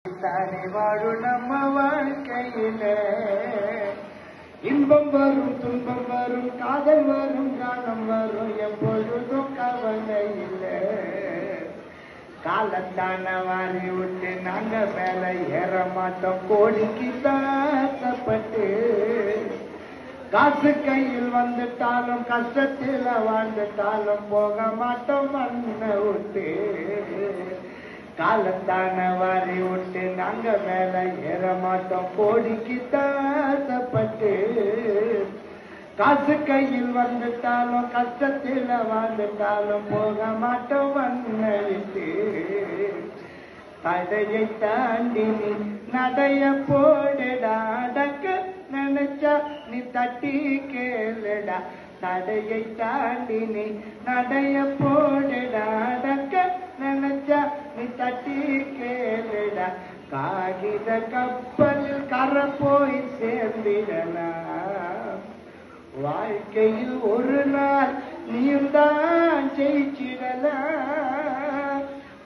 தானே வாழும் நம்ம வாழ்க்கையில இன்பம் வரும் துன்பம் வரும் காதல் வரும் காலம் வரும் எப்பொழுதும் கவலை இல்லை. காலத்தான வாரி விட்டு நாங்க மேல ஏற மாட்டோம் கோடிக்கு தாசப்பட்டு. காசு கையில் வந்துட்டாலும் கஷ்டத்தில் வாழ்ந்துட்டாலும் போக மாட்டோம் மண்ணை விட்டு. காலத்தான வாரி விட்டு நாங்க மேல ஏற மாட்டோம் கோடிக்கு தாசப்பட்டு. காசு கையில் வந்துட்டாலும் கஷ்டத்தில் வாழ்ந்துட்டாலும் போக மாட்டோம் மண்ணை விட்டு. தடையை தாண்டி நீ நடைய போடுடா, அடக்க நினைச்சா நீ தட்டி கேளுடா. தடையை தாண்டி நீ நடைய போடுடா, அடக்க நினைச்சா நீ தட்டி கேளுடா. காகித கப்பலில் கரை போய் சேர்ந்திடலாம். வாழ்க்கையில் ஒரு நாள் நீந்தான் ஜெயிச்சிடலாம்.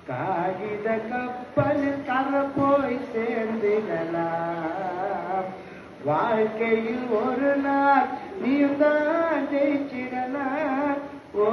காகித கப்பலில் கரை போய் சேர்ந்திடலாம். வாழ்க்கையில் ஒரு நாள் நீந்தான் ஜெயிச்சிடலாம். ஓ